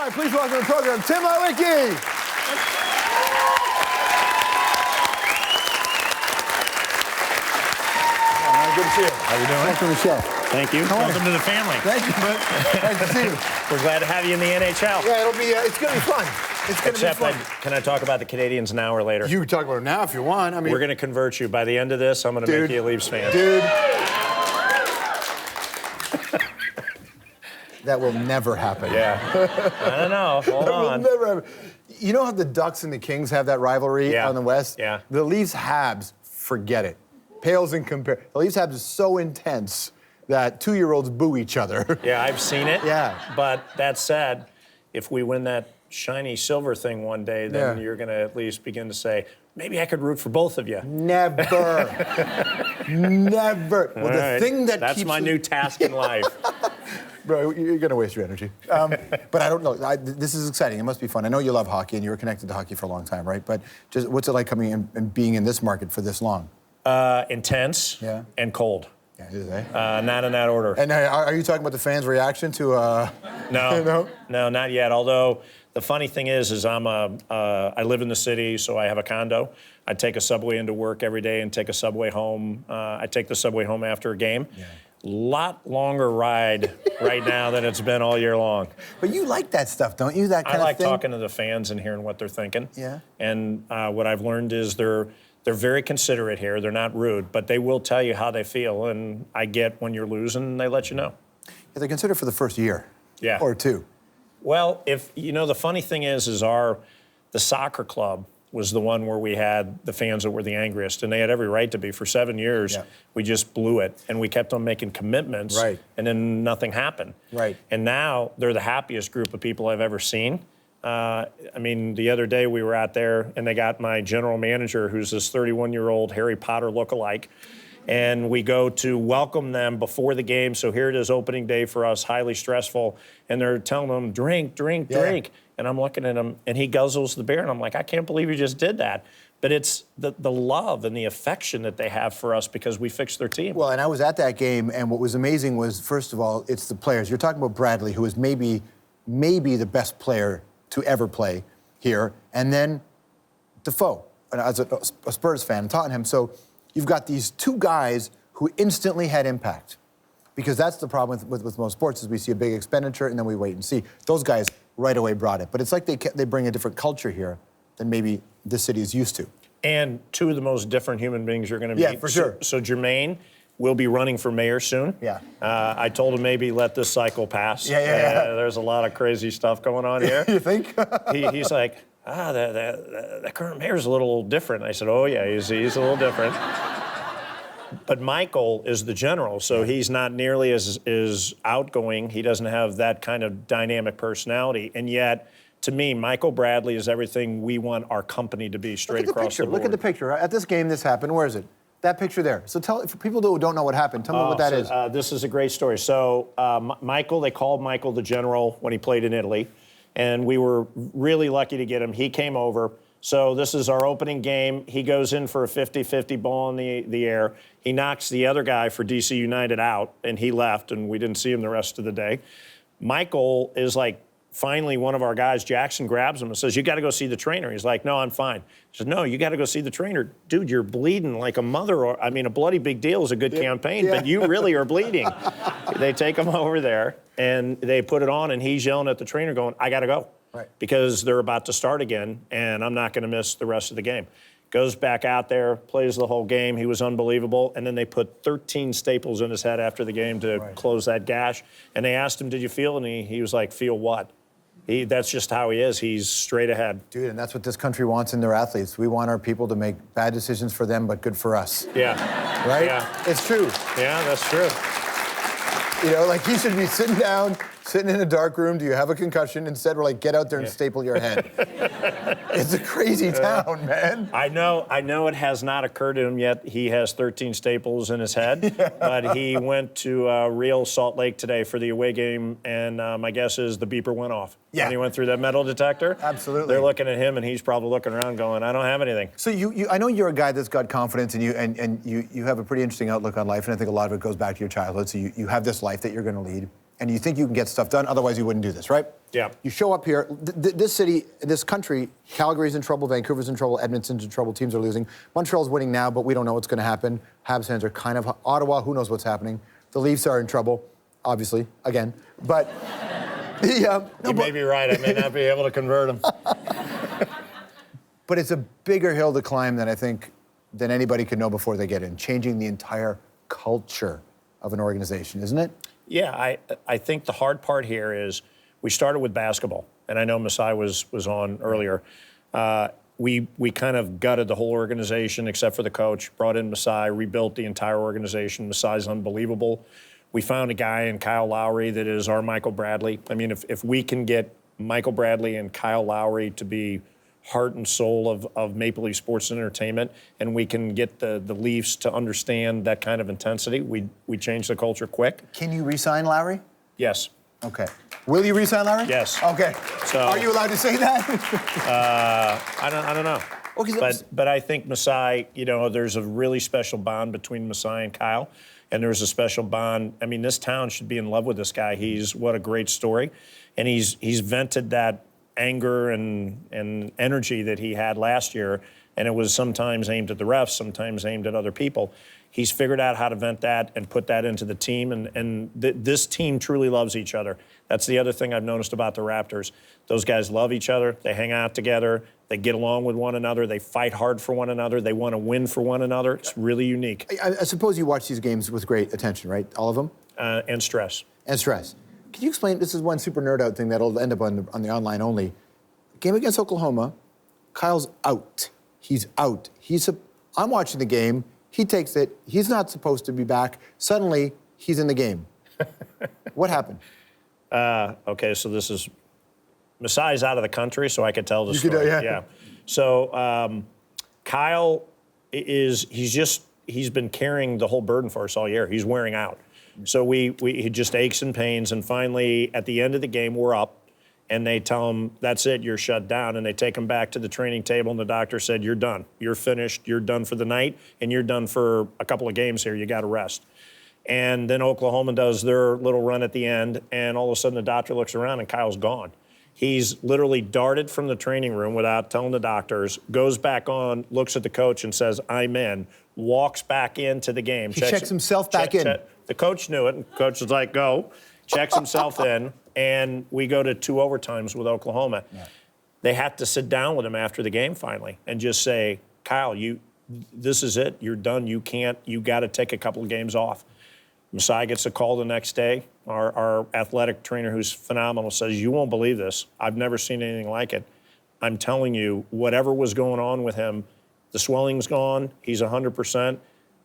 All right, please welcome to the program, Tim Leiweke. Good to see you. How you doing? Welcome to the show. Thank you. Welcome to the family. Thank you, bud. Nice to see you. We're glad to have you in the NHL. Yeah, it'll be. It's gonna be fun. It's gonna Except, be fun. can I talk about the Canadians now or later? You can talk about it now if you want. I mean, we're going to convert you. By the end of this, I'm going to make you a Leafs fan. Dude. That will never happen. Yeah. I don't know. Hold on. That will never happen. You know how the Ducks and the Kings have that rivalry on the West? Yeah. The Leafs Habs, forget it. Pales in compare. The Leafs Habs is so intense that 2-year-olds boo each other. Yeah, I've seen it. Yeah. But that said, if we win that shiny silver thing one day, then you're going to at least begin to say, maybe I could root for both of you. Never. Never. Well, the thing that That's keeps my new task in life. Bro, you're going to waste your energy. But I don't know. This is exciting. It must be fun. I know you love hockey, and you were connected to hockey for a long time, right? But just what's it like coming in and being in this market for this long? Intense and cold. Yeah, is it? Not in that order. And are you talking about the fans' reaction to? No, not yet. Although the funny thing is I live in the city, so I have a condo. I take a subway into work every day and take a subway home. I take the subway home after a game. Yeah. Lot longer ride right now than it's been all year long. But you like that stuff, don't you? That kind of thing? I like talking to the fans and hearing what they're thinking. Yeah. And what I've learned is they're very considerate here. They're not rude, but they will tell you how they feel. And I get when you're losing, they let you know. Yeah, they're considerate for the first year. Yeah. Or two. Well, the funny thing is the soccer club was the one where we had the fans that were the angriest, and they had every right to be. For 7 years, we just blew it, and we kept on making commitments, and then nothing happened. Right. And now they're the happiest group of people I've ever seen. The other day we were out there, and they got my general manager, who's this 31-year-old Harry Potter lookalike, and we go to welcome them before the game. So here it is, opening day for us, highly stressful, and they're telling them, drink, drink, drink. And I'm looking at him, and he guzzles the beer, and I'm like, I can't believe you just did that. But it's the love and the affection that they have for us because we fixed their team. Well, and I was at that game, and what was amazing was, first of all, it's the players. You're talking about Bradley, who is maybe the best player to ever play here, and then Defoe, and as a Spurs fan, Tottenham. So you've got these two guys who instantly had impact, because that's the problem with most sports is we see a big expenditure and then we wait and see. Those guys right away brought it, but it's like they bring a different culture here than maybe this city is used to. And two of the most different human beings you're going to meet. Yeah, for sure. So Jermaine will be running for mayor soon. Yeah. I told him maybe let this cycle pass. Yeah. There's a lot of crazy stuff going on here. You think? He's like, the current mayor's a little different. I said, oh yeah, he's a little different. But Michael is the general, so he's not nearly as outgoing. He doesn't have that kind of dynamic personality. And yet, to me, Michael Bradley is everything we want our company to be straight across the board. Look at the picture. At this game, this happened. Where is it? That picture there. So for people who don't know what happened, tell me what that is. This is a great story. So Michael, they called Michael the general when he played in Italy, and we were really lucky to get him. He came over. So this is our opening game. He goes in for a 50-50 ball in the air. He knocks the other guy for DC United out, and he left, and we didn't see him the rest of the day. Michael is like, finally, one of our guys, Jackson, grabs him and says, you got to go see the trainer. He's like, no, I'm fine. He says, no, you got to go see the trainer. Dude, you're bleeding like a mother. A bloody big deal is a good campaign, but you really are bleeding. They take him over there, and they put it on, and he's yelling at the trainer going, I got to go. Right. Because they're about to start again, and I'm not going to miss the rest of the game. Goes back out there, plays the whole game. He was unbelievable. And then they put 13 staples in his head after the game to close that gash. And they asked him, did you feel? And he was like, feel what? That's just how he is. He's straight ahead. Dude, and that's what this country wants in their athletes. We want our people to make bad decisions for them, but good for us. Yeah. Right? Yeah. It's true. Yeah, that's true. Like he should be sitting down, sitting in a dark room. Do you have a concussion? Instead, we're like, get out there and staple your head. It's a crazy town, man. I know it has not occurred to him yet. He has 13 staples in his head, but he went to Real Salt Lake today for the away game, and my guess is the beeper went off. Yeah. And he went through that metal detector. Absolutely. They're looking at him, and he's probably looking around going, I don't have anything. So I know you're a guy that's got confidence, and you have a pretty interesting outlook on life, and I think a lot of it goes back to your childhood. So you have this life that you're going to lead. and you think you can get stuff done, otherwise you wouldn't do this, right? Yeah. You show up here, this city, this country, Calgary's in trouble, Vancouver's in trouble, Edmonton's in trouble, teams are losing. Montreal's winning now, but we don't know what's going to happen. Habs fans are kind of, Ottawa, who knows what's happening. The Leafs are in trouble, obviously, again. But you may be right, I may not be able to convert them. But it's a bigger hill to climb than anybody could know before they get in, changing the entire culture of an organization, isn't it? Yeah, I think the hard part here is we started with basketball, and I know Masai was on earlier. We kind of gutted the whole organization except for the coach, brought in Masai, rebuilt the entire organization. Masai's unbelievable. We found a guy in Kyle Lowry that is our Michael Bradley. I mean, if we can get Michael Bradley and Kyle Lowry to be heart and soul of Maple Leaf sports and entertainment, and we can get the Leafs to understand that kind of intensity, we change the culture quick. Can you re-sign Lowry? Yes. Okay. Will you re-sign Lowry? Yes. Okay. So, are you allowed to say that? I don't know. Okay, but I think Masai, there's a really special bond between Masai and Kyle, and there's a special bond. I mean, this town should be in love with this guy. What a great story, and he's vented that anger and energy that he had last year, and it was sometimes aimed at the refs, sometimes aimed at other people. He's figured out how to vent that and put that into the team, and this team truly loves each other. That's the other thing I've noticed about the Raptors. Those guys love each other. They hang out together. They get along with one another. They fight hard for one another. They want to win for one another. It's really unique. I suppose you watch these games with great attention, right? All of them? And stress. And stress. Can you explain, this is one super nerd out thing that'll end up on the online only. Game against Oklahoma, Kyle's out. He's out. I'm watching the game. He takes it. He's not supposed to be back. Suddenly, he's in the game. What happened? Okay, so this is Masai's out of the country, so I could tell the story. Yeah. So Kyle he's been carrying the whole burden for us all year. He's wearing out. So he just aches and pains, and finally at the end of the game we're up, and they tell him, that's it, you're shut down, and they take him back to the training table, and the doctor said, you're done. You're finished. You're done for the night, and you're done for a couple of games here. You got to rest. And then Oklahoma does their little run at the end, and all of a sudden the doctor looks around and Kyle's gone. He's literally darted from the training room without telling the doctors, goes back on, looks at the coach and says, I'm in, walks back into the game. He checks himself back in. The coach knew it, and the coach was like, go, checks himself in, and we go to 2 overtimes with Oklahoma. Yeah. They have to sit down with him after the game finally and just say, Kyle, this is it, you're done, you got to take a couple of games off. Masai gets a call the next day. Our athletic trainer, who's phenomenal, says, you won't believe this. I've never seen anything like it. I'm telling you, whatever was going on with him, the swelling's gone, he's 100%.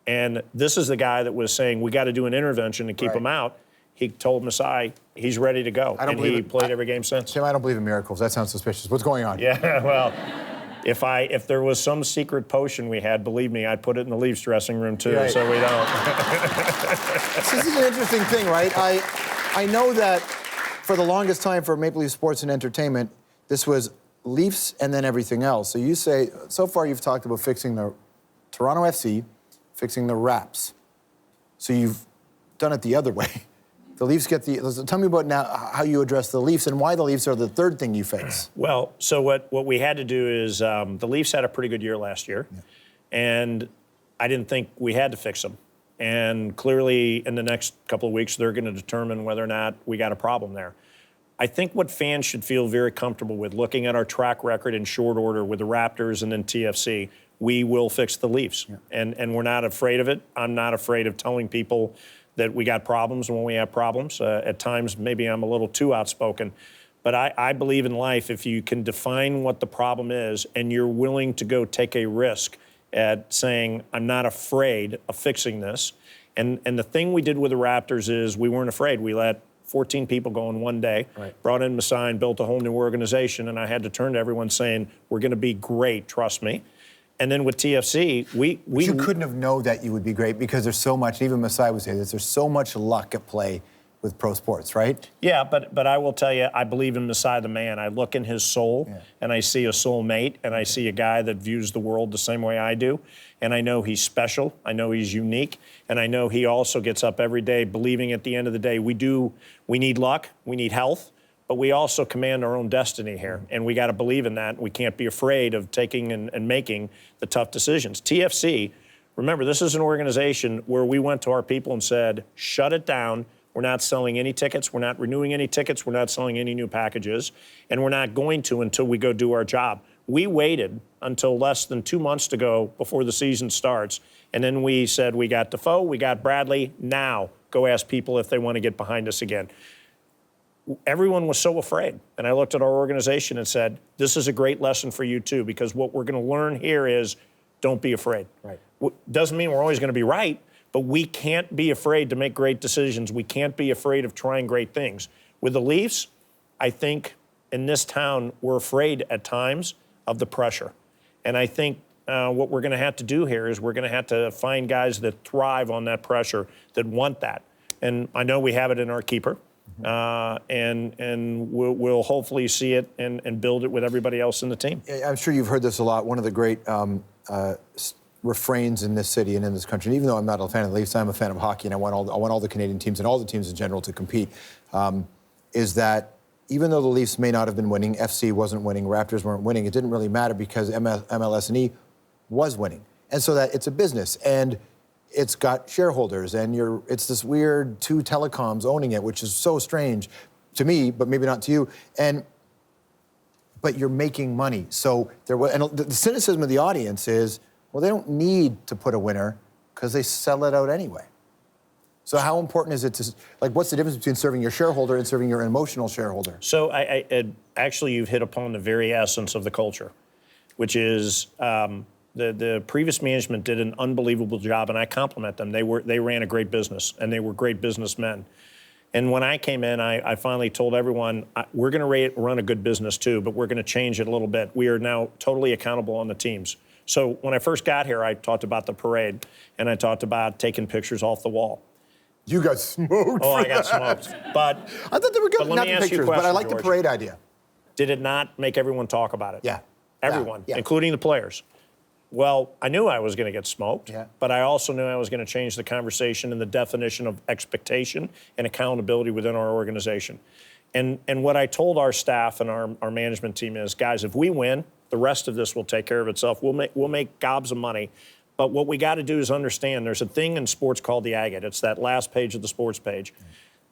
And this is the guy that was saying, we got to do an intervention to keep him out. He told Masai he's ready to go. And he played every game since. Tim, I don't believe in miracles. That sounds suspicious. What's going on? Yeah, well, if there was some secret potion we had, believe me, I'd put it in the Leafs dressing room too, so we don't. This is an interesting thing, right? I know that for the longest time for Maple Leaf Sports and Entertainment, this was Leafs and then everything else. So you say, so far you've talked about fixing the Toronto FC, fixing the Raps. So you've done it the other way. The Leafs get tell me about now how you address the Leafs and why the Leafs are the third thing you fix. Well, so what we had to do is the Leafs had a pretty good year last year, and I didn't think we had to fix them. And clearly in the next couple of weeks, they're going to determine whether or not we got a problem there. I think what fans should feel very comfortable with, looking at our track record in short order with the Raptors and then TFC, we will fix the Leafs. Yeah. And we're not afraid of it. I'm not afraid of telling people that we got problems when we have problems. At times, maybe I'm a little too outspoken. But I believe in life, if you can define what the problem is and you're willing to go take a risk at saying, I'm not afraid of fixing this. And the thing we did with the Raptors is we weren't afraid. We let 14 people go in one day, brought in Masai and built a whole new organization. And I had to turn to everyone saying, we're going to be great, trust me. And then with TFC, you couldn't have known that you would be great because there's so much, even Masai would say this, there's so much luck at play with pro sports, right? Yeah, but I will tell you, I believe in Masai the man. I look in his soul, and I see a soulmate, and I see a guy that views the world the same way I do. And I know he's special. I know he's unique. And I know he also gets up every day believing at the end of the day, we need luck, we need health, but we also command our own destiny here. And we got to believe in that. We can't be afraid of taking and making the tough decisions. TFC, remember, this is an organization where we went to our people and said, shut it down. We're not selling any tickets. We're not renewing any tickets. We're not selling any new packages. And we're not going to until we go do our job. We waited until less than 2 months to go before the season starts. And then we said, we got Defoe, we got Bradley. Now go ask people if they want to get behind us again. Everyone was so afraid. And I looked at our organization and said, this is a great lesson for you too, because what we're going to learn here is don't be afraid. Right. Doesn't mean we're always going to be right, but we can't be afraid to make great decisions. We can't be afraid of trying great things. With the Leafs, I think in this town, we're afraid at times of the pressure. And I think what we're going to have to do here is we're going to have to find guys that thrive on that pressure, that want that. And I know we have it in our keeper. And we'll hopefully see it and build it with everybody else in the team. I'm sure you've heard this a lot. One of the great refrains in this city and in this country, and even though I'm not a fan of the Leafs, I'm a fan of hockey, and I want all the Canadian teams and all the teams in general to compete, is that even though the Leafs may not have been winning, FC wasn't winning, Raptors weren't winning, it didn't really matter because MLS&E was winning. And so that it's a business, and it's got shareholders, and it's this weird two telecoms owning it, which is so strange to me, but maybe not to you. But you're making money. So the cynicism of the audience is, well, they don't need to put a winner because they sell it out anyway. So how important is it to, what's the difference between serving your shareholder and serving your emotional shareholder? So actually, you've hit upon the very essence of the culture, which is the previous management did an unbelievable job, and I compliment them. They ran a great business, and they were great businessmen. And when I came in, I finally told everyone, we're going to run a good business too, but we're going to change it a little bit. We are now totally accountable on the teams. So when I first got here, I talked about the parade, and I talked about taking pictures off the wall. You got smoked. Oh, I got smoked. But I thought they were good. But let Not me the ask you a pictures, question, but I like George. the parade idea. Did it not make everyone talk about it? Yeah. Everyone, Yeah. including the players. Well, I knew I was going to get smoked, Yeah. but I also knew I was going to change the conversation and the definition of expectation and accountability within our organization. And what I told our staff and our management team is, guys, if we win, the rest of this will take care of itself. We'll make gobs of money. But what we got to do is understand there's a thing in sports called the agate. It's that last page of the sports page.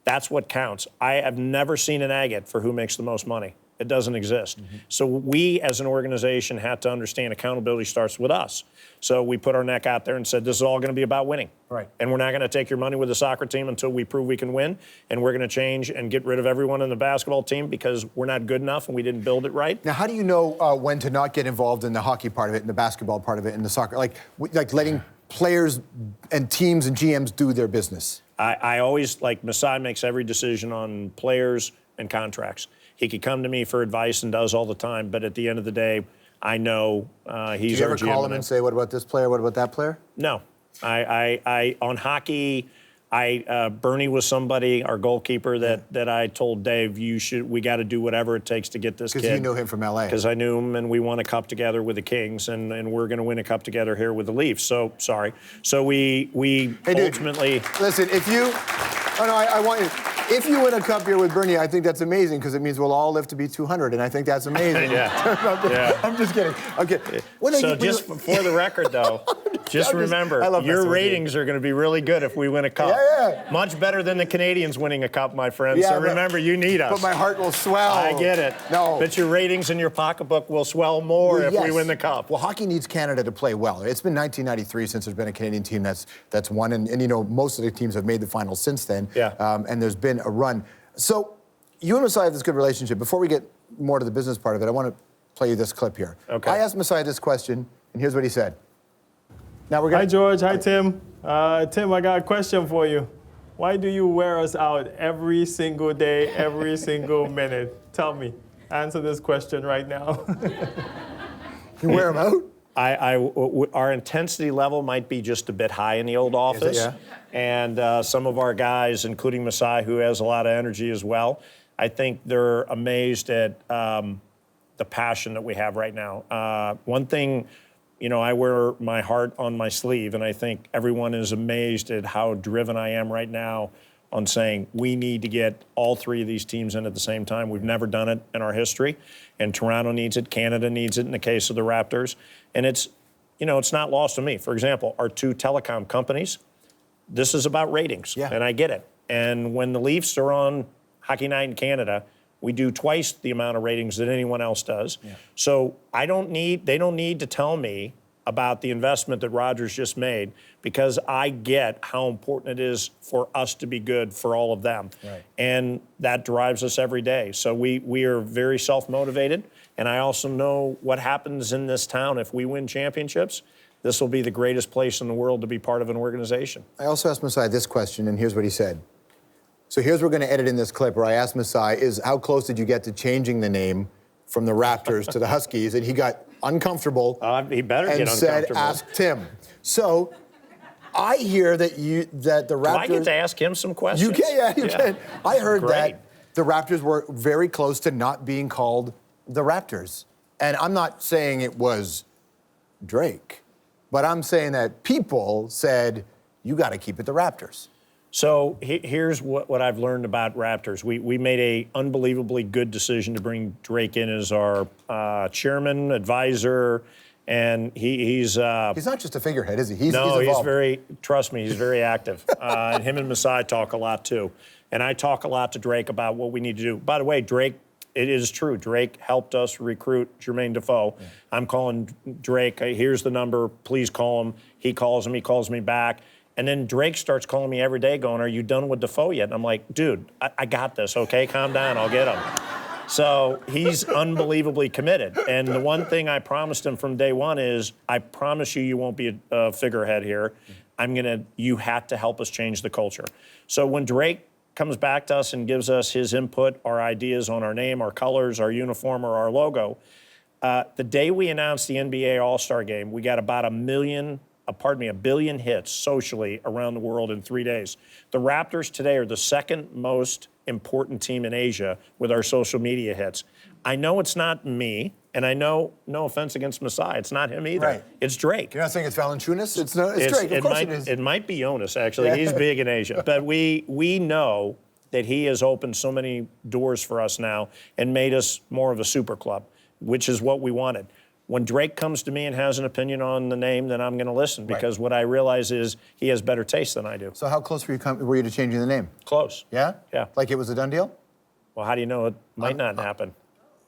That's what counts. I have never seen an agate for who makes the most money. It doesn't exist. Mm-hmm. So we, as an organization, had to understand accountability starts with us. So we put our neck out there and said, this is all going to be about winning. Right. And we're not going to take your money with the soccer team until we prove we can win. And we're going to change and get rid of everyone in the basketball team because we're not good enough and we didn't build it right. Now, how do you know when to not get involved in the hockey part of it, and the basketball part of it, and the soccer? Like letting players and teams and GMs do their business? I always, Masai makes every decision on players and contracts. He could come to me for advice and does all the time, but at the end of the day, I know he's our GM. Do you ever call him and say, what about this player, what about that player? No. I on hockey, Bernie was somebody, our goalkeeper, that I told Dave, we got to do whatever it takes to get this kid. Because you knew him from LA. Because I knew him, and we won a cup together with the Kings, and we're going to win a cup together here with the Leafs. So, sorry. So we ultimately... Listen, if you... Oh, no, I want you... If you win a cup here with Bernie, I think that's amazing because it means we'll all live to be 200, and I think that's amazing. Yeah. I'm just kidding. Okay. For the record, though, just remember, your ratings are going to be really good if we win a cup. Yeah. Much better than the Canadians winning a cup, my friend. Yeah, so remember, you need us. But my heart will swell. I get it. No. But your ratings in your pocketbook will swell more if we win the cup. Well, hockey needs Canada to play well. It's been 1993 since there's been a Canadian team that's won, and you know, most of the teams have made the finals since then. Yeah. And there's been a run. So you and Masai have this good relationship. Before we get more to the business part of it, I want to play you this clip here. Okay. I asked Masai this question, and here's what he said. Now we're Hi, George. Hi, Tim. Tim, I got a question for you. Why do you wear us out every single day, every single minute? Tell me. Answer this question right now. You wear him out? Our intensity level might be just a bit high in the old office. Yeah. And some of our guys, including Masai, who has a lot of energy as well, I think they're amazed at the passion that we have right now. One thing, I wear my heart on my sleeve, and I think everyone is amazed at how driven I am right now on saying we need to get all three of these teams in at the same time. We've never done it in our history, and Toronto needs it, Canada needs it in the case of the Raptors, and it's not lost to me. For example, our two telecom companies, this is about ratings, and I get it. And when the Leafs are on Hockey Night in Canada, we do twice the amount of ratings that anyone else does. Yeah. So they don't need to tell me about the investment that Rogers just made, because I get how important it is for us to be good for all of them. Right. And that drives us every day. So we are very self-motivated. And I also know what happens in this town if we win championships. This will be the greatest place in the world to be part of an organization. I also asked Masai this question, and here's what he said. So here's what we're going to edit in this clip where I asked Masai, how close did you get to changing the name from the Raptors to the Huskies? And he got uncomfortable. He better get uncomfortable. And said, ask Tim. So I hear that the Raptors... Do I get to ask him some questions? You can, you can. I heard Great. that the Raptors were very close to not being called the Raptors. And I'm not saying it was Drake, but I'm saying that people said, you got to keep it the Raptors. So here's what I've learned about Raptors. We made a unbelievably good decision to bring Drake in as our chairman, advisor, and he's not just a figurehead, is he? He's trust me, he's very active. And him and Masai talk a lot too. And I talk a lot to Drake about what we need to do. By the way, Drake, it is true, Drake helped us recruit Jermaine Defoe. Yeah. I'm calling Drake, here's the number, please call him. He calls me back. And then Drake starts calling me every day going, are you done with Defoe yet? And I'm like, dude, I got this, okay? Calm down, I'll get him. So he's unbelievably committed. And the one thing I promised him from day one is, I promise you won't be a figurehead here. You have to help us change the culture. So when Drake comes back to us and gives us his input, our ideas on our name, our colors, our uniform, or our logo, the day we announced the NBA All-Star Game, we got about a billion hits socially around the world in 3 days. The Raptors today are the second most important team in Asia with our social media hits. I know it's not me, and I know, no offense against Masai, it's not him either. Right. It's Drake. You're not saying it's Valanciunas? It's Drake, of course it is. It might be Jonas, actually. Yeah. He's big in Asia. But we know that he has opened so many doors for us now and made us more of a super club, which is what we wanted. When Drake comes to me and has an opinion on the name, then I'm going to listen, because what I realize is he has better taste than I do. So how close were you to changing the name? Close. Yeah? Yeah. Like it was a done deal? Well, how do you know it might not happen?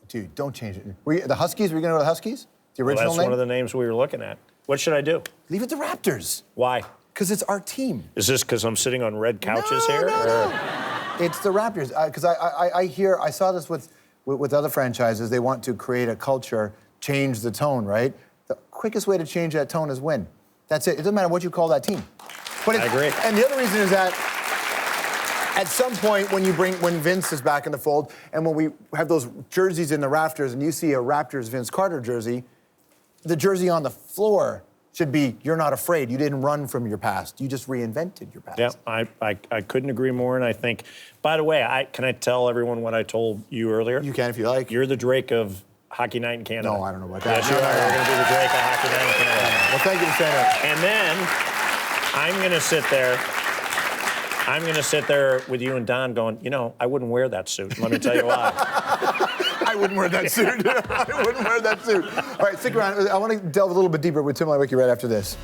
Dude, don't change it. The Huskies? Were you going to go to the Huskies? The original that's name? One of the names we were looking at. What should I do? Leave it the Raptors. Why? Because it's our team. Is this because I'm sitting on red couches here? No. It's the Raptors. Because I saw this with other franchises. They want to create a culture, change the tone, right? The quickest way to change that tone is win. That's it. It doesn't matter what you call that team. But I agree. And the other reason is that at some point when Vince is back in the fold, and when we have those jerseys in the rafters, and you see a Raptors Vince Carter jersey, the jersey on the floor should be, you're not afraid. You didn't run from your past. You just reinvented your past. Yeah, I couldn't agree more. And I think, by the way, can I tell everyone what I told you earlier? You can if you like. You're the Drake of Hockey Night in Canada. No, I don't know about that. Yes, you are. We're going to be the Drake of Hockey Night in Canada. Well, thank you for saying that. And then I'm going to sit there with you and Don going, I wouldn't wear that suit. Let me tell you why. I wouldn't wear that suit. I wouldn't wear that suit. All right, stick around. I want to delve a little bit deeper with Tim Leiweke right after this.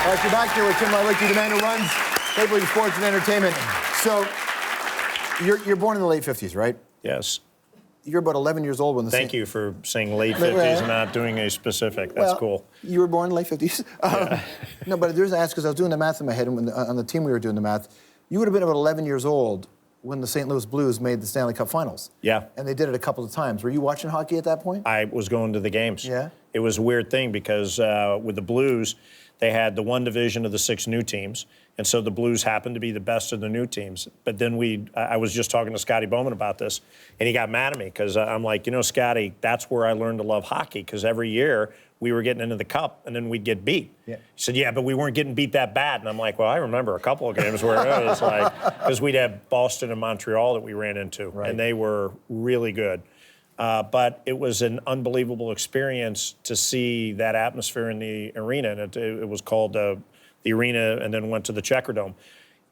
All right, you're back here with Tim Leiweke, the man who runs Maple Leaf Sports and Entertainment. So, you're born in the late 50s, right? Yes. You're about 11 years old when the... Thank you for saying late 50s and not doing a specific. That's cool. You were born in the late 50s. No, but the reason I asked, because I was doing the math in my head, and on the team we were doing the math, you would have been about 11 years old when the St. Louis Blues made the Stanley Cup Finals. Yeah. And they did it a couple of times. Were you watching hockey at that point? I was going to the games. Yeah. It was a weird thing because with the Blues, They had the one division of the 6 new teams, and so the Blues happened to be the best of the new teams. But then I was just talking to Scotty Bowman about this, and he got mad at me because I'm like, Scotty, that's where I learned to love hockey, because every year we were getting into the cup and then we'd get beat. Yeah. He said, yeah, but we weren't getting beat that bad. And I'm like, well, I remember a couple of games where it was like, because we'd have Boston and Montreal that we ran into, and they were really good. But it was an unbelievable experience to see that atmosphere in the arena. And it was called the arena, and then went to the Checkerdome.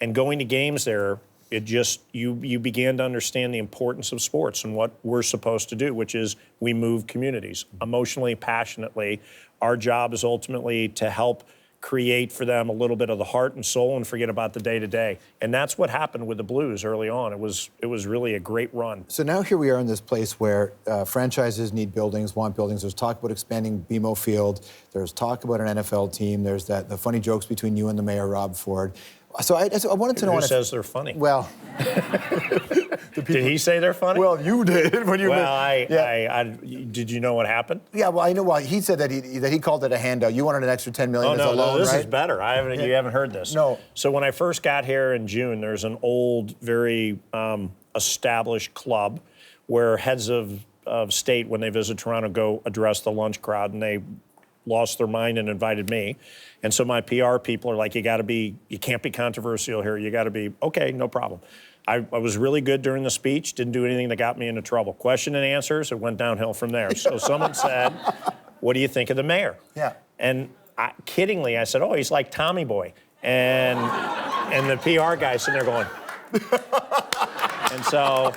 And going to games there, it just, you began to understand the importance of sports and what we're supposed to do, which is we move communities emotionally, passionately. Our job is ultimately to help create for them a little bit of the heart and soul and forget about the day-to-day. And that's what happened with the Blues early on. It was really a great run. So now here we are in this place where franchises need buildings, want buildings. There's talk about expanding BMO Field. There's talk about an NFL team. There's the funny jokes between you and the mayor, Rob Ford. So I wanted to know... Who says they're funny? Well... Did he say they're funny? Well, you did when you... Well, did you know what happened? Yeah, well, I know. Well, he said that he called it a handout. You wanted an extra $10 million as a loan, this right? is better. You haven't heard this. No. So when I first got here in June, there's an old, very established club where heads of state, when they visit Toronto, go address the lunch crowd, and they lost their mind and invited me. And so my PR people are like, you can't be controversial here. You got to be, okay, no problem. I was really good during the speech, didn't do anything that got me into trouble. Question and answers, it went downhill from there. So someone said, what do you think of the mayor? Yeah. And kiddingly, I said, oh, he's like Tommy Boy. And the PR guy's sitting there going, and so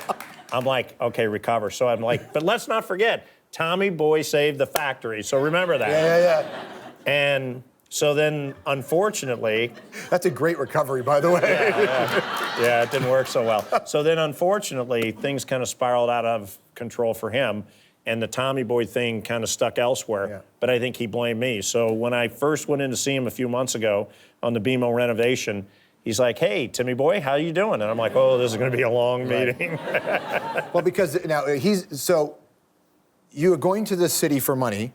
I'm like, okay, recover. So I'm like, but let's not forget, Tommy Boy saved the factory. So remember that. Yeah. And so then, unfortunately... That's a great recovery, by the way. Yeah, it didn't work so well. So then, unfortunately, things kind of spiraled out of control for him, and the Tommy Boy thing kind of stuck elsewhere. Yeah. But I think he blamed me. So when I first went in to see him a few months ago on the BMO renovation, he's like, hey, Timmy Boy, how you doing? And I'm like, oh, this is going to be a long meeting. Well, because now so you're going to the city for money.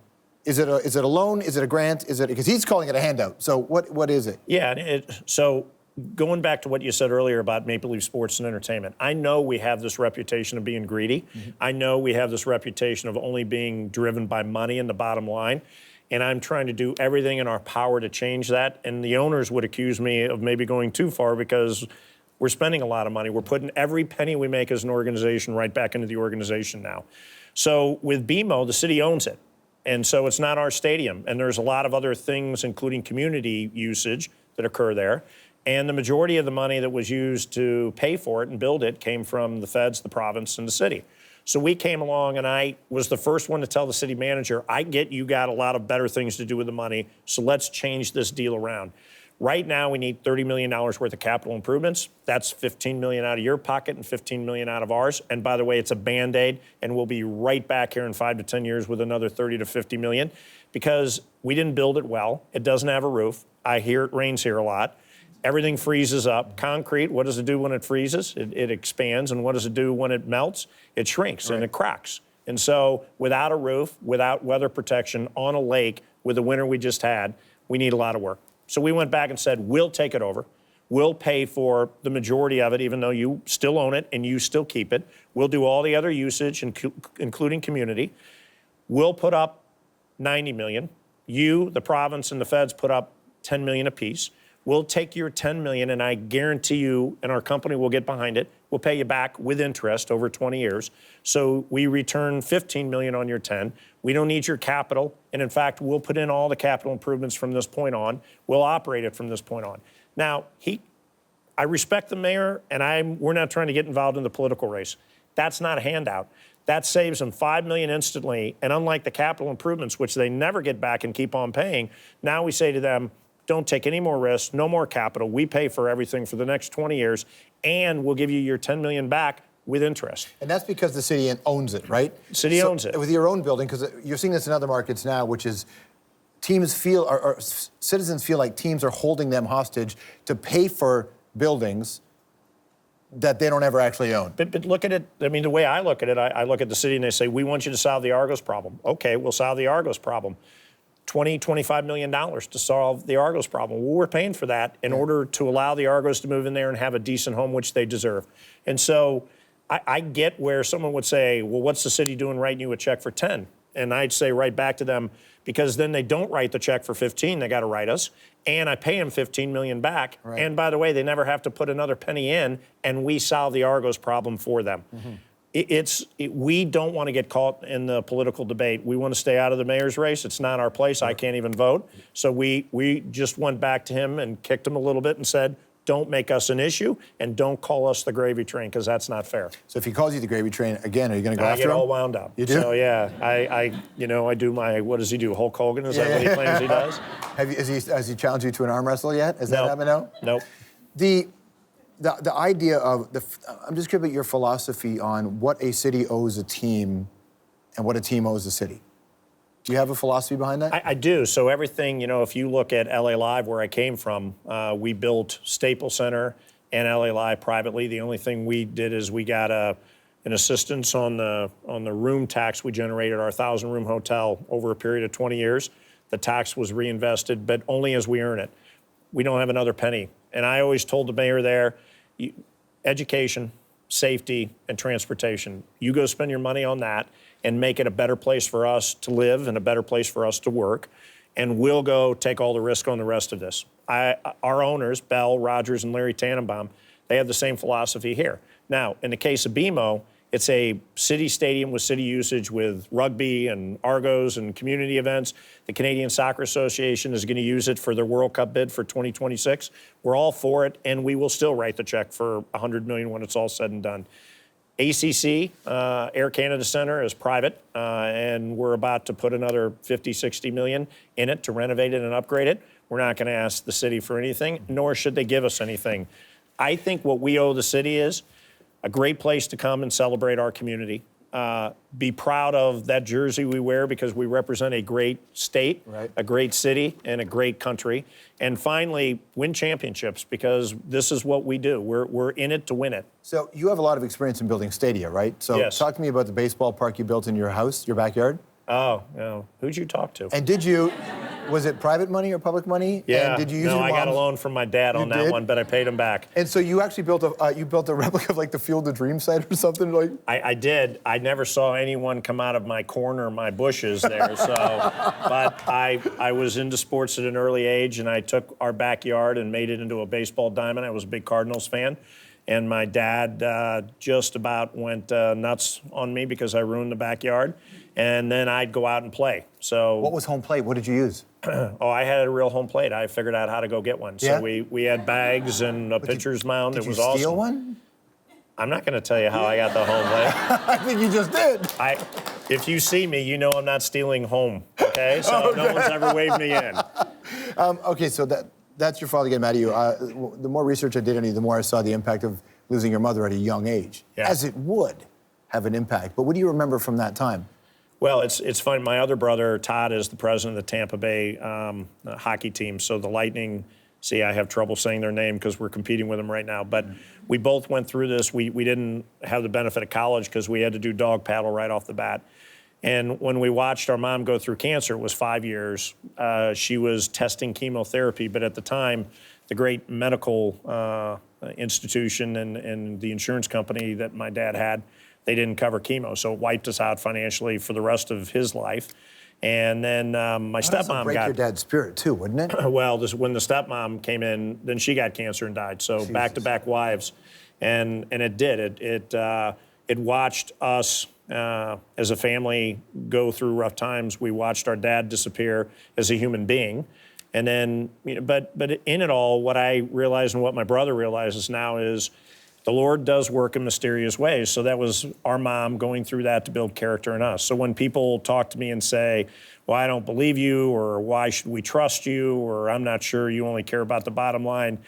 Is it a loan? Is it a grant? Because he's calling it a handout. So what is it? Yeah, so going back to what you said earlier about Maple Leaf Sports and Entertainment, I know we have this reputation of being greedy. Mm-hmm. I know we have this reputation of only being driven by money and the bottom line. And I'm trying to do everything in our power to change that. And the owners would accuse me of maybe going too far because we're spending a lot of money. We're putting every penny we make as an organization right back into the organization now. So with BMO, the city owns it. And so it's not our stadium. And there's a lot of other things, including community usage, that occur there. And the majority of the money that was used to pay for it and build it came from the feds, the province, and the city. So we came along, and I was the first one to tell the city manager, I get you got a lot of better things to do with the money, so let's change this deal around. Right now, we need $30 million worth of capital improvements. That's $15 million out of your pocket and $15 million out of ours. And by the way, it's a Band-Aid, and we'll be right back here in 5 to 10 years with another 30 to 50 million because we didn't build it well. It doesn't have a roof. I hear it rains here a lot. Everything freezes up. Concrete, what does it do when it freezes? It expands. And what does it do when it melts? It shrinks and it cracks. And so without a roof, without weather protection on a lake with the winter we just had, we need a lot of work. So we went back and said, we'll take it over. We'll pay for the majority of it, even though you still own it and you still keep it. We'll do all the other usage, including community. We'll put up $90 million. You, the province, and the feds put up $10 million apiece. We'll take your $10 million, and I guarantee you, and our company will get behind it, we'll pay you back with interest over 20 years. So we return $15 million on your 10. We don't need your capital. And in fact, we'll put in all the capital improvements from this point on. We'll operate it from this point on. Now, I respect the mayor, and we're not trying to get involved in the political race. That's not a handout. That saves them $5 million instantly. And unlike the capital improvements, which they never get back and keep on paying, now we say to them, don't take any more risks, no more capital. We pay for everything for the next 20 years, and we'll give you your $10 million back with interest. And that's because the city owns it, right? City owns it. With your own building, because you're seeing this in other markets now, which is teams feel, or citizens feel like teams are holding them hostage to pay for buildings that they don't ever actually own. But look at it, I mean, the way I look at it, I look at the city and they say, we want you to solve the Argos problem. Okay, we'll solve the Argos problem. $25 million to solve the Argos problem. Well, we're paying for that in order to allow the Argos to move in there and have a decent home, which they deserve. And so I get where someone would say, well, what's the city doing writing you a check for 10? And I'd say right back to them, because then they don't write the check for 15, they got to write us, and I pay them 15 million back. Right. And by the way, they never have to put another penny in, and we solve the Argos problem for them. We don't want to get caught in the political debate. We want to stay out of the mayor's race. It's not our place. I can't even vote. So we just went back to him and kicked him a little bit and said, don't make us an issue, and don't call us the gravy train, because that's not fair. So if he calls you the gravy train, again, are you going to go after him? I get all wound up. You do? So, yeah, I do my, what does he do, Hulk Hogan? Is that what he claims he does? Has he challenged you to an arm wrestle yet? Has that happened now? Nope. The idea of, I'm just curious about your philosophy on what a city owes a team and what a team owes a city. Do you have a philosophy behind that? I do. So everything, if you look at LA Live, where I came from, we built Staples Center and LA Live privately. The only thing we did is we got an assistance on the room tax we generated, our 1,000-room hotel, over a period of 20 years. The tax was reinvested, but only as we earn it. We don't have another penny. And I always told the mayor there, education, safety, and transportation. You go spend your money on that and make it a better place for us to live and a better place for us to work. And we'll go take all the risk on the rest of this. Our owners, Bell, Rogers, and Larry Tannenbaum, they have the same philosophy here. Now, in the case of BMO, it's a city stadium with city usage with rugby and Argos and community events. The Canadian Soccer Association is going to use it for their World Cup bid for 2026. We're all for it, and we will still write the check for $100 million when it's all said and done. ACC, Air Canada Centre, is private, and we're about to put another 50, 60 million in it to renovate it and upgrade it. We're not going to ask the city for anything, nor should they give us anything. I think what we owe the city is a great place to come and celebrate our community. Be proud of that jersey we wear, because we represent a great state, right, a great city, and a great country. And finally, win championships, because this is what we do. We're in it to win it. So you have a lot of experience in building stadia, right? So yes. Talk to me about the baseball park you built in your house, your backyard. Oh, who'd you talk to? And was it private money or public money? Yeah, and did you use your I got a loan from my dad on that one, but I paid him back. And so you actually built a replica of like the Field of Dreams site or something like? I did. I never saw anyone come out of my corner, my bushes there. So, but I was into sports at an early age, and I took our backyard and made it into a baseball diamond. I was a big Cardinals fan. And my dad just about went nuts on me because I ruined the backyard. And then I'd go out and play. So what was home plate? What did you use? I had a real home plate. I figured out how to go get one. Yeah? So we had bags and a pitcher's mound. It was awesome. Did you steal one? I'm not going to tell you how I got the home plate. I think you just did. If you see me, you know I'm not stealing home. Okay, so no one's ever waved me in. Okay, so that's your father getting mad at you. The more research I did on you, the more I saw the impact of losing your mother at a young age, as it would have an impact. But what do you remember from that time? Well, it's funny. My other brother, Todd, is the president of the Tampa Bay hockey team. So the Lightning, see, I have trouble saying their name because we're competing with them right now. But we both went through this. We didn't have the benefit of college because we had to do dog paddle right off the bat. And when we watched our mom go through cancer, it was 5 years. She was testing chemotherapy, but at the time, the great medical institution and the insurance company that my dad had, they didn't cover chemo, so it wiped us out financially for the rest of his life. And then my stepmom break your dad's spirit too, wouldn't it? Well, when the stepmom came in, then she got cancer and died. So Jesus. Back-to-back wives, and it did. It watched us as a family go through rough times. We watched our dad disappear as a human being. And then, but in it all, what I realized and what my brother realizes now is the Lord does work in mysterious ways. So that was our mom going through that to build character in us. So when people talk to me and say, well, I don't believe you, or why should we trust you, or I'm not sure, you only care about the bottom line,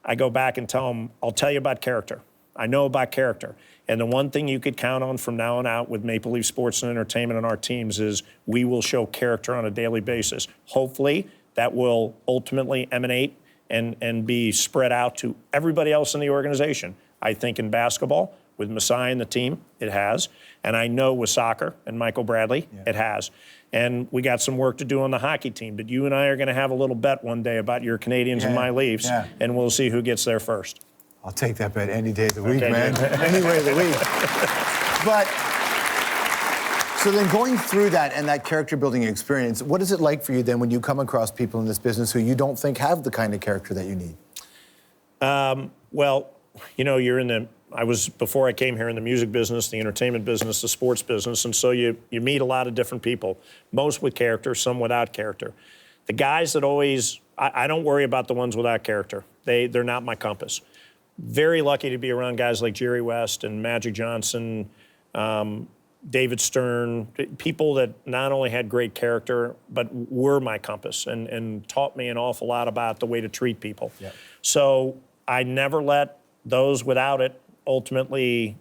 I go back and tell them, I'll tell you about character. I know about character. And the one thing you could count on from now on out with Maple Leaf Sports and Entertainment and our teams is we will show character on a daily basis. Hopefully, that will ultimately emanate and be spread out to everybody else in the organization. I think in basketball, With Masai and the team, it has. And I know with soccer and Michael Bradley, it has. And we got some work to do on the hockey team. But you and I are going to have a little bet one day about your Canadians and my Leafs, and we'll see who gets there first. I'll take that bet any day of the week, man. Any way of the week. But, so then going through that and that character building experience, what is it like for you then when you come across people in this business who you don't think have the kind of character that you need? Well, you know, before I came here, in the music business, the entertainment business, the sports business, and so you meet a lot of different people, most with character, some without character. The guys that always, I don't worry about the ones without character. They're not my compass. Very lucky to be around guys like Jerry West and Magic Johnson, David Stern, people that not only had great character, but were my compass and taught me an awful lot about the way to treat people. Yep. So I never let those without it ultimately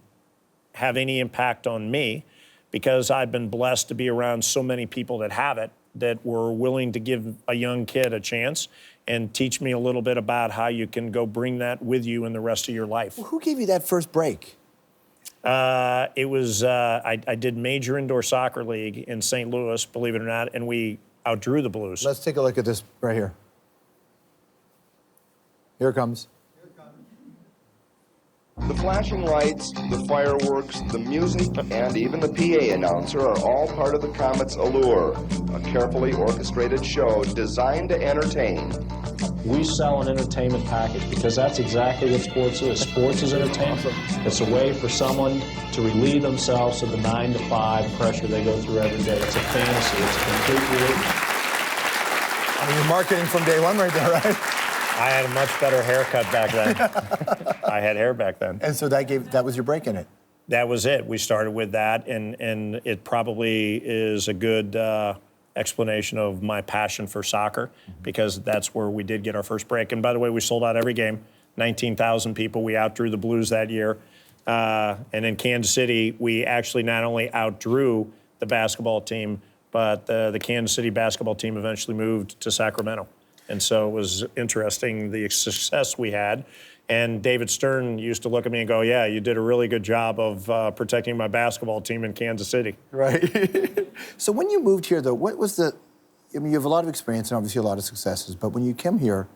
have any impact on me, because I've been blessed to be around so many people that have it, that were willing to give a young kid a chance and teach me a little bit about how you can go bring that with you in the rest of your life. Well, who gave you that first break? It was, I did major indoor soccer league in St. Louis, believe it or not, and we outdrew the Blues. Let's take a look at this right here. Here it comes. The flashing lights, the fireworks, the music, and even the PA announcer are all part of the Comet's allure, a carefully orchestrated show designed to entertain. We sell an entertainment package because that's exactly what sports is. Sports is entertainment. It's a way for someone to relieve themselves of the 9-to-5 pressure they go through every day. It's a fantasy. It's a complete relief. I mean, you're marketing from day one right there, right? I had a much better haircut back then. I had hair back then. And so that was your break in it? That was it. We started with that, and it probably is a good explanation of my passion for soccer, because that's where we did get our first break. And by the way, we sold out every game, 19,000 people. We outdrew the Blues that year. And in Kansas City, we actually not only outdrew the basketball team, but the Kansas City basketball team eventually moved to Sacramento. And so it was interesting, the success we had. And David Stern used to look at me and go, yeah, you did a really good job of protecting my basketball team in Kansas City. Right. So when you moved here, though, what was I mean, you have a lot of experience and obviously a lot of successes, but when you came here,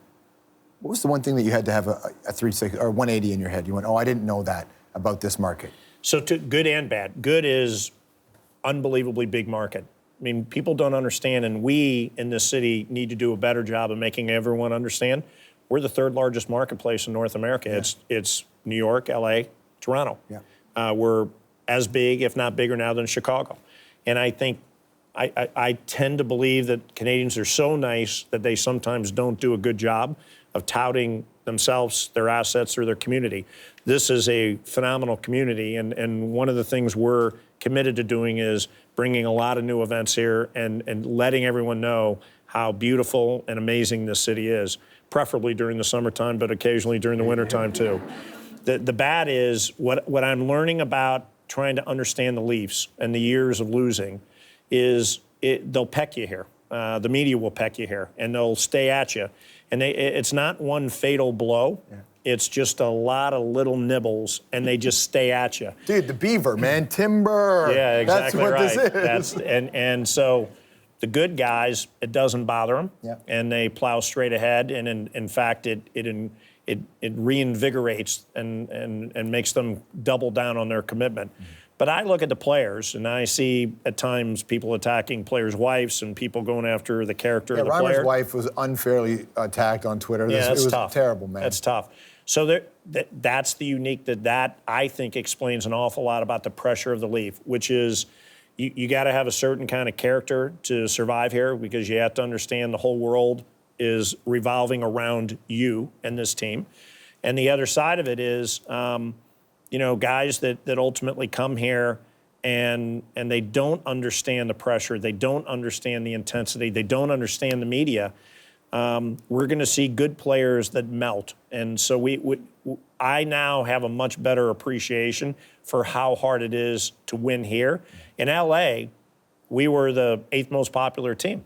what was the one thing that you had to have a 360 or 180 in your head? You went, oh, I didn't know that about this market. So to good and bad. Good is unbelievably big market. I mean, people don't understand, and we in this city need to do a better job of making everyone understand. We're the third largest marketplace in North America. Yeah. It's New York, LA, Toronto. Yeah. We're as big, if not bigger now, than Chicago. And I think, I tend to believe that Canadians are so nice that they sometimes don't do a good job of touting themselves, their assets, or their community. This is a phenomenal community, and one of the things we're committed to doing is bringing a lot of new events here and letting everyone know how beautiful and amazing this city is, preferably during the summertime, but occasionally during the wintertime too. The bad is, what I'm learning about trying to understand the Leafs and the years of losing is they'll peck you here. The media will peck you here, and they'll stay at you. And it's not one fatal blow. Yeah. It's just a lot of little nibbles, and they just stay at you. Dude, the beaver, man, timber. Yeah, exactly right. That's what this is. And so the good guys, it doesn't bother them, yeah, and they plow straight ahead. And in fact, it reinvigorates and makes them double down on their commitment. Mm-hmm. But I look at the players, and I see at times people attacking players' wives and people going after the character of the player. Reimer's wife was unfairly attacked on Twitter. Yeah, it was tough. Terrible, man. That's tough. So that's the unique that I think explains an awful lot about the pressure of the Leaf, which is you got to have a certain kind of character to survive here, because you have to understand the whole world is revolving around you and this team. And the other side of it is, guys that ultimately come here and they don't understand the pressure, they don't understand the intensity, they don't understand the media. We're going to see good players that melt. And so I now have a much better appreciation for how hard it is to win here. In LA, we were the 8th most popular team.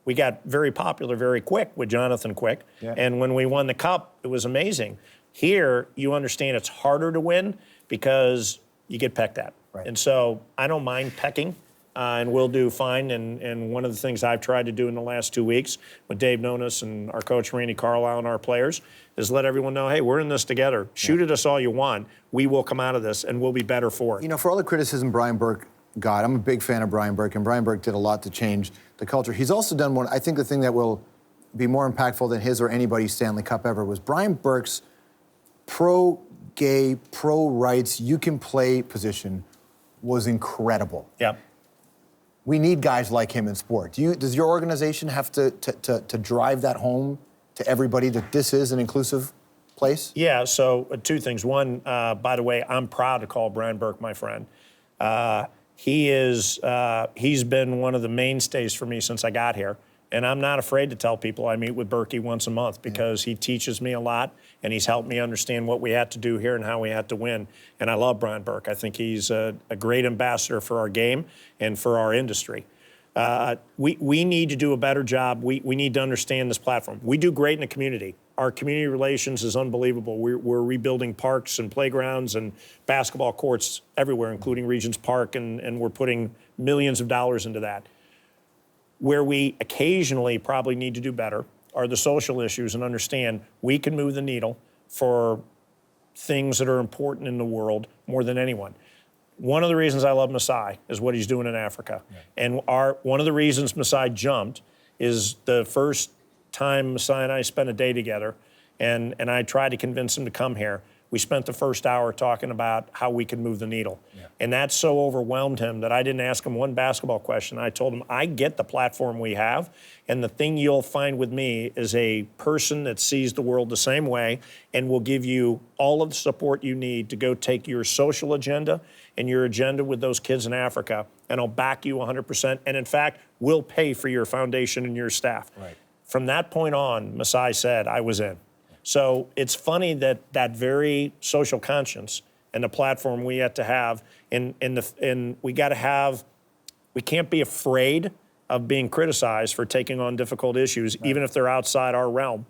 We got very popular very quick with Jonathan Quick. Yeah. And when we won the Cup, it was amazing. Here, you understand it's harder to win because you get pecked at. Right. And so I don't mind pecking, and we'll do fine. And one of the things I've tried to do in the last 2 weeks with Dave Nonis and our coach Randy Carlisle and our players is let everyone know, hey, we're in this together. Shoot at us all you want. We will come out of this, and we'll be better for it. You know, for all the criticism Bryan Burk got, I'm a big fan of Bryan Burk, and Bryan Burk did a lot to change the culture. He's also done one, I think the thing that will be more impactful than his or anybody's Stanley Cup ever was Bryan Burk's pro-gay, pro-rights, you can play position was incredible. Yeah. We need guys like him in sport. Does your organization have to drive that home to everybody that this is an inclusive place? Yeah, so 2 things. One, by the way, I'm proud to call Bryan Burk my friend. He's been one of the mainstays for me since I got here. And I'm not afraid to tell people I meet with Burkie once a month because he teaches me a lot and he's helped me understand what we had to do here and how we had to win. And I love Bryan Burk. I think he's a great ambassador for our game and for our industry. We need to do a better job. We need to understand this platform. We do great in the community. Our community relations is unbelievable. We're rebuilding parks and playgrounds and basketball courts everywhere, including Regents Park, and we're putting millions of dollars into that. Where we occasionally probably need to do better are the social issues and understand we can move the needle for things that are important in the world more than anyone. One of the reasons I love Masai is what he's doing in Africa. Yeah. And one of the reasons Masai jumped is the first time Masai and I spent a day together, and I tried to convince him to come here. We spent the first hour talking about how we could move the needle. Yeah. And that so overwhelmed him that I didn't ask him one basketball question. I told him, I get the platform we have, and the thing you'll find with me is a person that sees the world the same way and will give you all of the support you need to go take your social agenda and your agenda with those kids in Africa, and I'll back you 100%. And in fact, we'll pay for your foundation and your staff. Right. From that point on, Masai said, I was in. So it's funny that that very social conscience and the platform we have to have, and we got to have, we can't be afraid of being criticized for taking on difficult issues, right, even if they're outside our realm.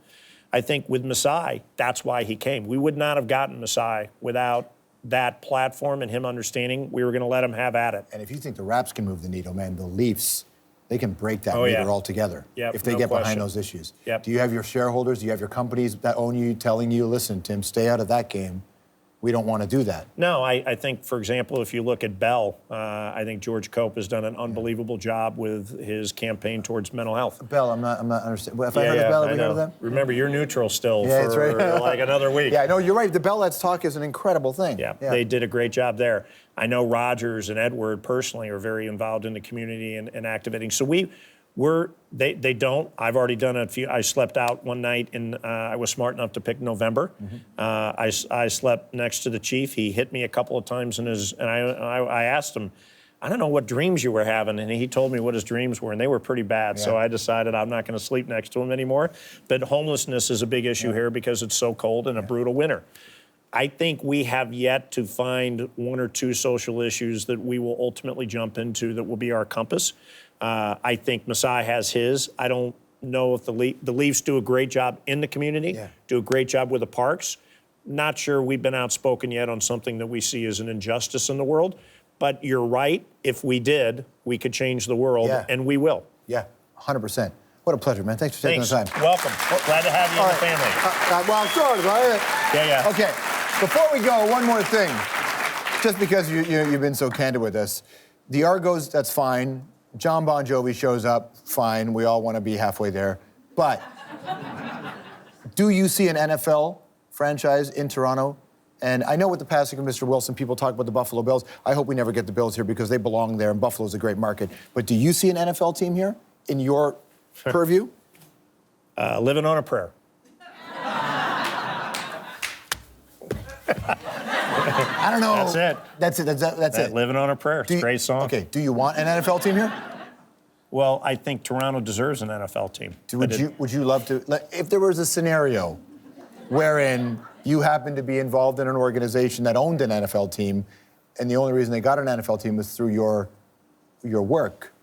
I think with Masai, that's why he came. We would not have gotten Masai without that platform and him understanding we were going to let him have at it. And if you think the Raps can move the needle, man, the Leafs, they can break that meter altogether if they get behind those issues. Yep. Do you have your shareholders, do you have your companies that own you telling you, listen, Tim, stay out of that game? We don't want to do that. No, I think, for example, if you look at Bell, I think George Cope has done an unbelievable job with his campaign towards mental health. Bell, I'm not understanding. If I heard of Bell, have we heard of them? Remember, you're neutral still for that's right. like another week. Yeah, no, you're right. The Bell Let's Talk is an incredible thing. Yeah, they did a great job there. I know Rogers and Edward personally are very involved in the community and activating. So they don't. I've already done a few. I slept out one night, and I was smart enough to pick November. Mm-hmm. I slept next to the chief. He hit me a couple of times and I asked him, I don't know what dreams you were having, and he told me what his dreams were, and they were pretty bad. Yeah. So I decided I'm not going to sleep next to him anymore. But homelessness is a big issue here because it's so cold and a brutal winter. I think we have yet to find one or two social issues that we will ultimately jump into that will be our compass. I think Masai has his. I don't know if the Leafs do a great job in the community, do a great job with the parks. Not sure we've been outspoken yet on something that we see as an injustice in the world. But you're right. If we did, we could change the world, and we will. Yeah, 100%. What a pleasure, man. Thanks for taking the time. Welcome. Glad to have you in the family. Well, sort of, right? Yeah. Okay. Before we go, one more thing. Just because you've been so candid with us. The Argos, that's fine. John Bon Jovi shows up, fine. We all want to be halfway there. But do you see an NFL franchise in Toronto? And I know with the passing of Mr. Wilson, people talk about the Buffalo Bills. I hope we never get the Bills here because they belong there, and Buffalo's a great market. But do you see an NFL team here in your purview? Living on a prayer. I don't know. That's it. That's it. Living on a prayer. It's a great song. Okay. Do you want an NFL team here? Well, I think Toronto deserves an NFL team. Would you love to? If there was a scenario wherein you happened to be involved in an organization that owned an NFL team, and the only reason they got an NFL team was through your work,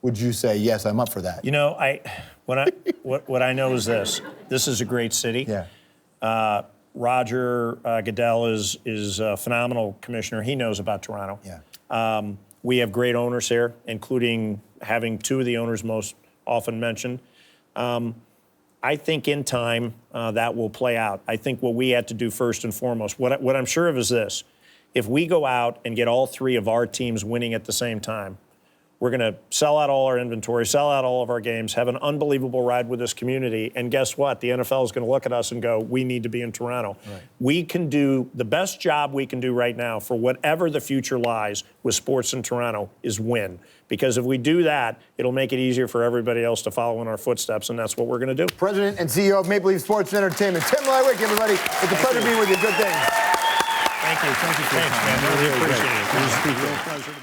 would you say yes? I'm up for that. You know, what I know is this. This is a great city. Yeah. Roger Goodell is a phenomenal commissioner. He knows about Toronto. Yeah. We have great owners here, including having two of the owners most often mentioned. I think in time that will play out. I think what we had to do first and foremost, what I'm sure of is this. If we go out and get all three of our teams winning at the same time, we're going to sell out all our inventory, sell out all of our games, have an unbelievable ride with this community. And guess what? The NFL is going to look at us and go, we need to be in Toronto. Right. We can do the best job we can do right now for whatever the future lies with sports in Toronto is win. Because if we do that, it'll make it easier for everybody else to follow in our footsteps, and that's what we're going to do. President and CEO of Maple Leaf Sports and Entertainment, Tim Leiweke, everybody. It's a pleasure being with you. Good things. Thank you. Thanks, man. Really appreciate it. It was a pleasure.